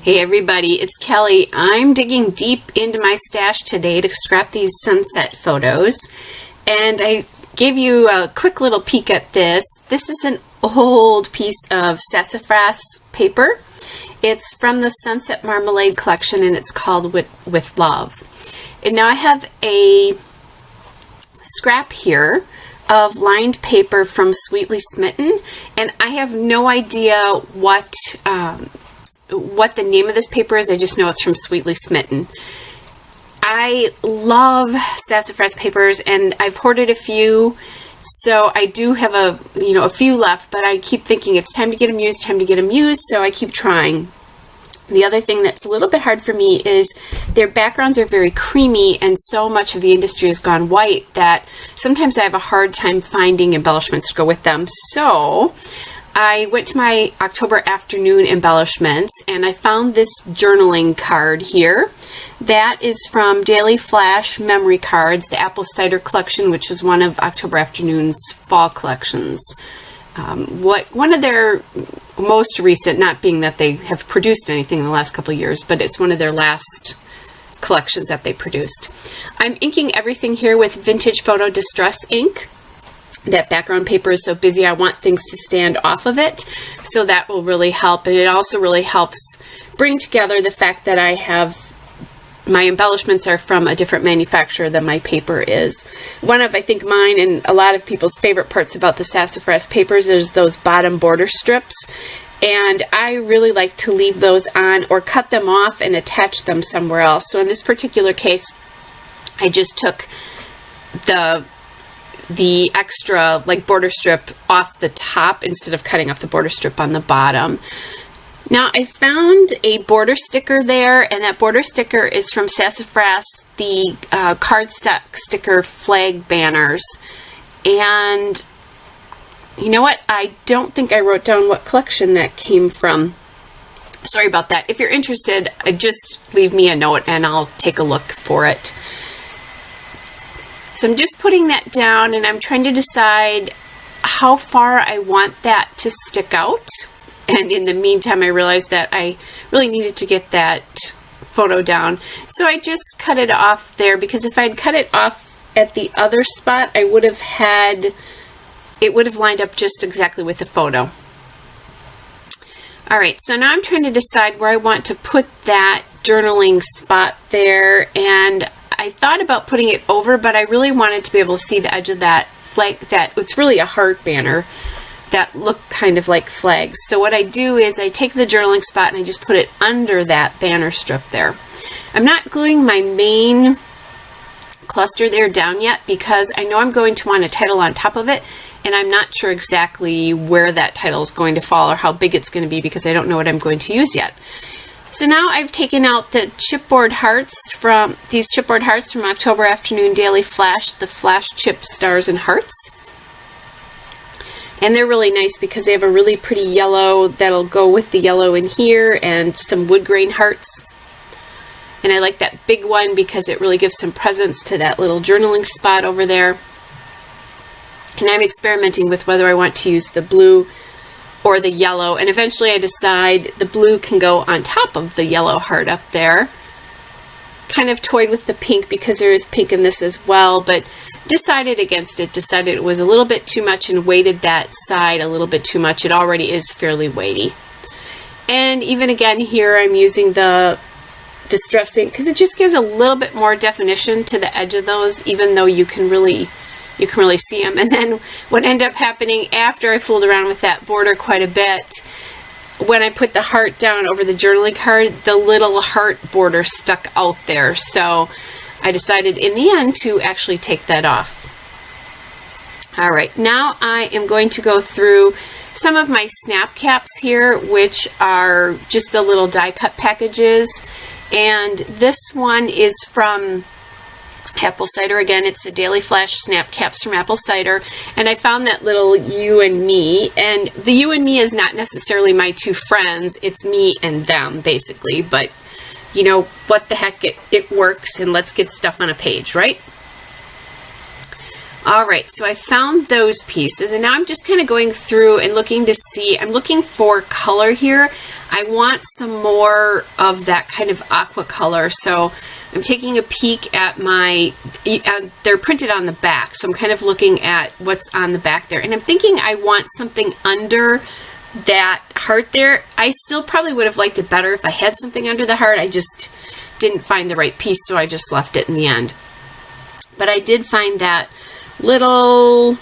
Hey everybody, it's Kelly. I'm digging deep into my stash today to scrap these sunset photos, and I gave you a quick little peek at this. This is an old piece of sassafras paper. It's from the Sunset Marmalade collection, and it's called With Love. And now I have a scrap here of lined paper from Sweetly Smitten, and I have no idea what the name of this paper is. I just know it's from Sweetly Smitten. I love sassafras papers, and I've hoarded a few, so I do have a few left, but I keep thinking it's time to get them used, so I keep trying. The other thing that's a little bit hard for me is their backgrounds are very creamy, and so much of the industry has gone white that sometimes I have a hard time finding embellishments to go with them. So I went to my October afternoon embellishments, and I found this journaling card here. That is from Daily Flash Memory Cards, the Apple Cider Collection, which was one of October Afternoon's fall collections. One of their most recent, not being that they have produced anything in the last couple of years, but it's one of their last collections that they produced. I'm inking everything here with Vintage Photo Distress ink. That background paper is so busy, I want things to stand off of it, so that will really help. And it also really helps bring together the fact that I have my embellishments are from a different manufacturer than my paper is. One of, I think, mine and a lot of people's favorite parts about the sassafras papers is those bottom border strips, and I really like to leave those on or cut them off and attach them somewhere else. So in this particular case, I just took the extra border strip off the top instead of cutting off the border strip on the bottom. Now I found a border sticker there, and that border sticker is from Sassafras, the cardstock sticker flag banners. And you know what? I don't think I wrote down what collection that came from. Sorry about that. If you're interested, just leave me a note and I'll take a look for it. So I'm just putting that down, and I'm trying to decide how far I want that to stick out. And in the meantime, I realized that I really needed to get that photo down. So I just cut it off there, because if I'd cut it off at the other spot, it would have lined up just exactly with the photo. All right, so now I'm trying to decide where I want to put that journaling spot there, and I thought about putting it over, but I really wanted to be able to see the edge of that flag. It's really a heart banner that look kind of like flags. So what I do is I take the journaling spot and I just put it under that banner strip there. I'm not gluing my main cluster there down yet, because I know I'm going to want a title on top of it, and I'm not sure exactly where that title is going to fall or how big it's going to be, because I don't know what I'm going to use yet. So now I've taken out the chipboard hearts from October Afternoon Daily Flash, the Flash Chip Stars and Hearts. And they're really nice because they have a really pretty yellow that'll go with the yellow in here, and some wood grain hearts. And I like that big one because it really gives some presence to that little journaling spot over there. And I'm experimenting with whether I want to use the blue or the yellow, and eventually I decide the blue can go on top of the yellow heart up there. Kind of toyed with the pink because there is pink in this as well, but decided against it. Decided it was a little bit too much and weighted that side a little bit too much. It already is fairly weighty. And even again here, I'm using the distress ink because it just gives a little bit more definition to the edge of those, even though you can really see them. And then what ended up happening after I fooled around with that border quite a bit, when I put the heart down over the journaling card, the little heart border stuck out there. So I decided in the end to actually take that off. All right, now I am going to go through some of my snap caps here, which are just the little die cut packages. And this one is from Apple Cider. Again, it's the Daily Flash snap caps from Apple Cider, and I found that little you and me, and the you and me is not necessarily my two friends, it's me and them basically, but you know, what the heck, it works, and let's get stuff on a page, right? Alright, so I found those pieces, and now I'm just kind of going through and looking to see, I'm looking for color here. I want some more of that kind of aqua color. So I'm taking a peek at my, they're printed on the back, so I'm kind of looking at what's on the back there. And I'm thinking I want something under that heart there. I still probably would have liked it better if I had something under the heart. I just didn't find the right piece, so I just left it in the end. But I did find that little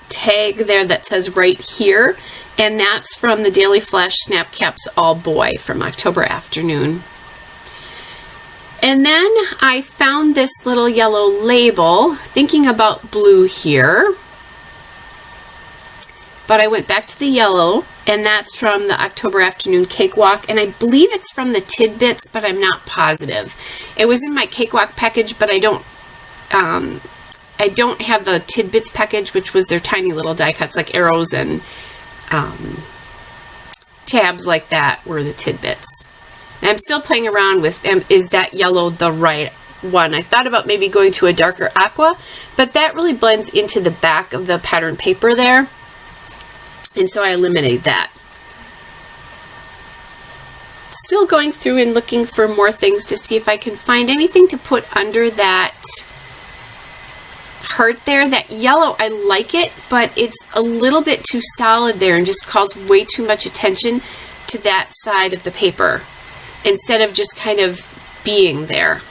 tag there that says right here, and that's from the Daily Flash Snap Caps All Boy from October Afternoon. And then I found this little yellow label, thinking about blue here. But I went back to the yellow, and that's from the October Afternoon Cakewalk, and I believe it's from the Tidbits, but I'm not positive. It was in my Cakewalk package, but I don't have the Tidbits package, which was their tiny little die cuts, like arrows and tabs like that were the Tidbits. And I'm still playing around with, is that yellow the right one? I thought about maybe going to a darker aqua, but that really blends into the back of the pattern paper there. And so I eliminated that. Still going through and looking for more things to see if I can find anything to put under that heart there. That yellow, I like it, but it's a little bit too solid there and just calls way too much attention to that side of the paper instead of just kind of being there.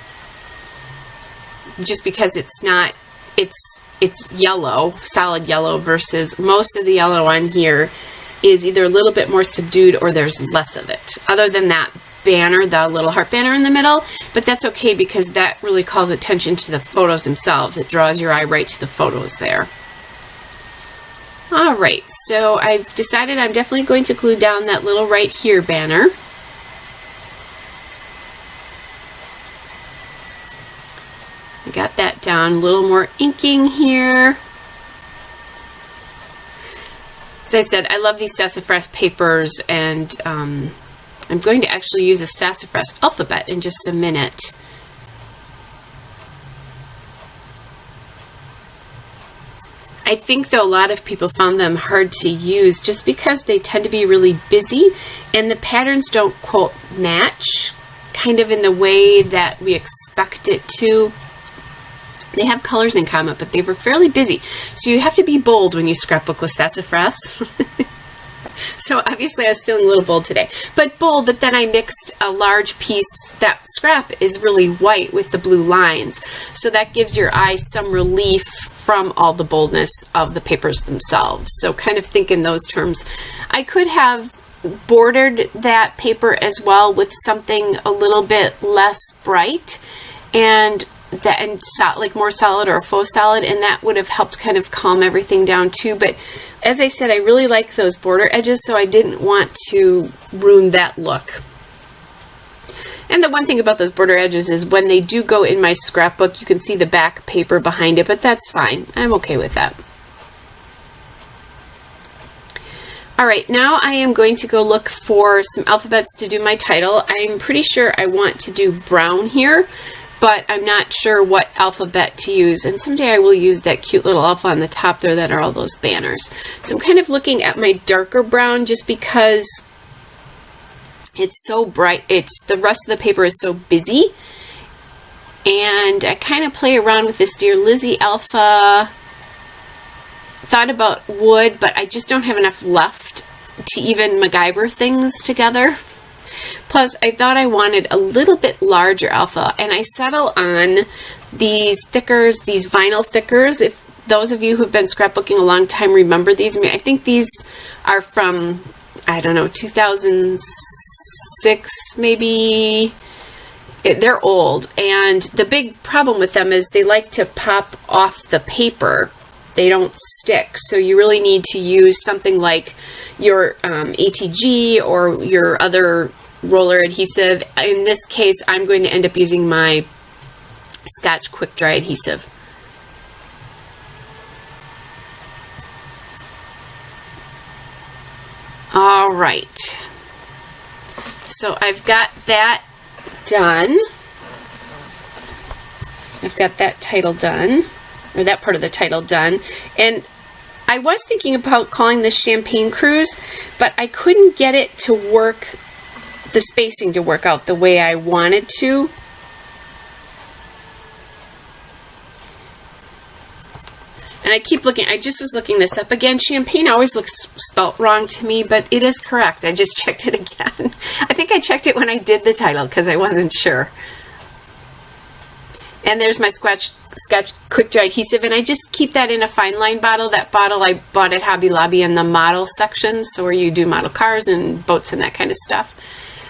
Just because it's not, it's yellow, solid yellow, versus most of the yellow on here is either a little bit more subdued or there's less of it. Other than that banner, the little heart banner in the middle, but that's okay because that really calls attention to the photos themselves. It draws your eye right to the photos there. All right, so I've decided I'm definitely going to glue down that little right here banner. I got that down, a little more inking here. As I said, I love these sassafras papers, and I'm going to actually use a sassafras alphabet in just a minute. I think, though, a lot of people found them hard to use just because they tend to be really busy and the patterns don't, quote, match kind of in the way that we expect it to. They have colors in common, but they were fairly busy. So you have to be bold when you scrapbook with sassafras. So obviously I was feeling a little bold today. But bold, but then I mixed a large piece. That scrap is really white with the blue lines. So that gives your eye some relief from all the boldness of the papers themselves. So kind of think in those terms. I could have bordered that paper as well with something a little bit less bright and like more solid or a faux solid, and that would have helped kind of calm everything down too. But as I said, I really like those border edges, so I didn't want to ruin that look. And the one thing about those border edges is when they do go in my scrapbook, you can see the back paper behind it, but that's fine. I'm okay with that. All right, now I am going to go look for some alphabets to do my title. I'm pretty sure I want to do brown here, but I'm not sure what alphabet to use. And someday I will use that cute little alpha on the top there that are all those banners. So I'm kind of looking at my darker brown just because it's so bright. The rest of the paper is so busy. And I kind of play around with this Dear Lizzie alpha. Thought about wood, but I just don't have enough left to even MacGyver things together. Plus, I thought I wanted a little bit larger alpha, and I settle on these thickers, these vinyl thickers. If those of you who've been scrapbooking a long time remember these, I think these are from, I don't know, 2006 maybe. They're old, and the big problem with them is they like to pop off the paper. They don't stick, so you really need to use something like your ATG or your other roller adhesive. In this case, I'm going to end up using my Scotch Quick Dry adhesive. All right, so I've got that done. I've got that title done, or that part of the title done, and I was thinking about calling this Champagne Cruise, but I couldn't get it to work, the spacing to work out the way I wanted to. And I keep looking, I just was looking this up again. Champagne always looks spelt wrong to me, but it is correct. I just checked it again. I think I checked it when I did the title because I wasn't sure. And there's my Scratch Quick Dry Adhesive, and I just keep that in a fine line bottle. That bottle I bought at Hobby Lobby in the model section, so where you do model cars and boats and that kind of stuff.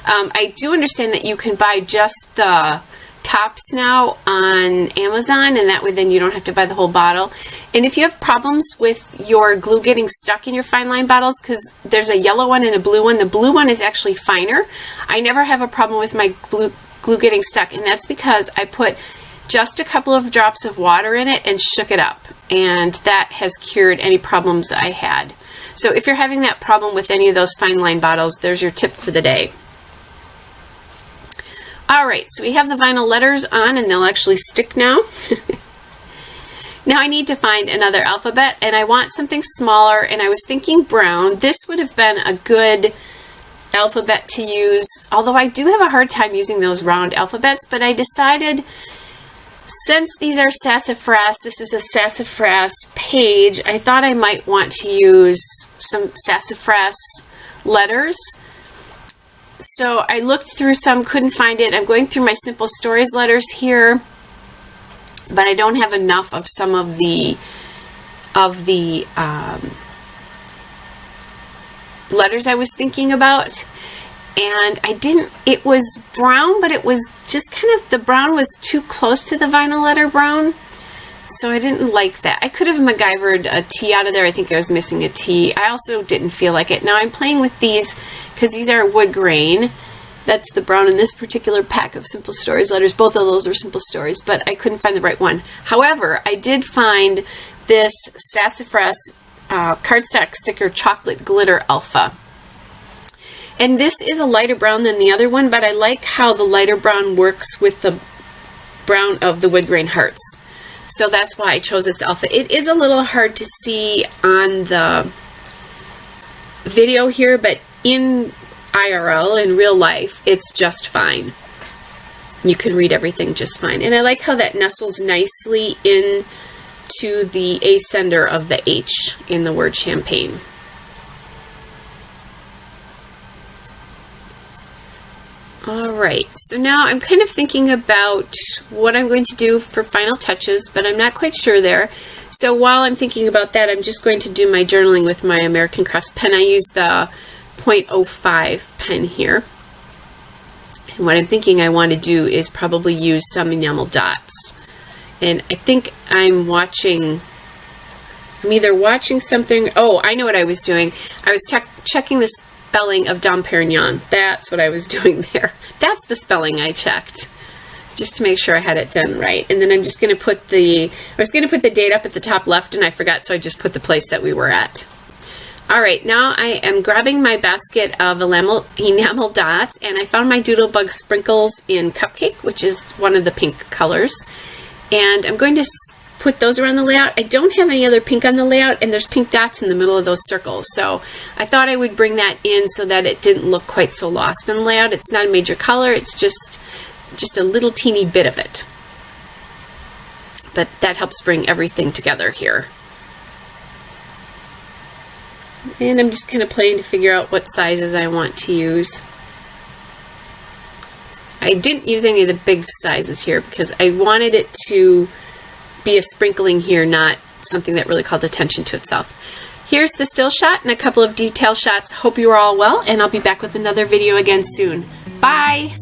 I do understand that you can buy just the tops now on Amazon, and that way then you don't have to buy the whole bottle. And if you have problems with your glue getting stuck in your fine line bottles, because there's a yellow one and a blue one, the blue one is actually finer. I never have a problem with my glue getting stuck, and that's because I put just a couple of drops of water in it and shook it up, and that has cured any problems I had. So if you're having that problem with any of those fine line bottles, there's your tip for the day. Alright, so we have the vinyl letters on, and they'll actually stick now. Now I need to find another alphabet, and I want something smaller, and I was thinking brown. This would have been a good alphabet to use, although I do have a hard time using those round alphabets, but I decided, since these are sassafras, this is a sassafras page, I thought I might want to use some sassafras letters. So I looked through some, couldn't find it. I'm going through my Simple Stories letters here, but I don't have enough of some of the letters I was thinking about. And I didn't, it was brown, but it was just kind of, the brown was too close to the vinyl letter brown, so I didn't like that. I could have MacGyvered a T out of there. I think I was missing a T. I also didn't feel like it. Now I'm playing with these because these are wood grain. That's the brown in this particular pack of Simple Stories letters. Both of those are Simple Stories, but I couldn't find the right one. However, I did find this Sassafras cardstock sticker chocolate glitter alpha. And this is a lighter brown than the other one, but I like how the lighter brown works with the brown of the wood grain hearts. So that's why I chose this alpha. It is a little hard to see on the video here, but in IRL, in real life, it's just fine. You can read everything just fine. And I like how that nestles nicely into the ascender of the H in the word champagne. Alright, so now I'm kind of thinking about what I'm going to do for final touches, but I'm not quite sure there. So while I'm thinking about that, I'm just going to do my journaling with my American Crafts pen. I use the .05 pen here. And what I'm thinking I want to do is probably use some enamel dots. And I think I'm either watching something, oh, I know what I was doing. I was checking the spelling of Dom Perignon. That's what I was doing there. That's the spelling I checked, just to make sure I had it done right. And then I'm just going to put I was going to put the date up at the top left, and I forgot, so I just put the place that we were at. Alright, now I am grabbing my basket of enamel dots, and I found my Doodlebug Sprinkles in Cupcake, which is one of the pink colors. And I'm going to put those around the layout. I don't have any other pink on the layout, and there's pink dots in the middle of those circles, so I thought I would bring that in so that it didn't look quite so lost on the layout. It's not a major color, it's just a little teeny bit of it. But that helps bring everything together here. And I'm just kind of playing to figure out what sizes I want to use. I didn't use any of the big sizes here because I wanted it to be a sprinkling here, not something that really called attention to itself. Here's the still shot and a couple of detail shots. Hope you are all well, and I'll be back with another video again soon. Bye!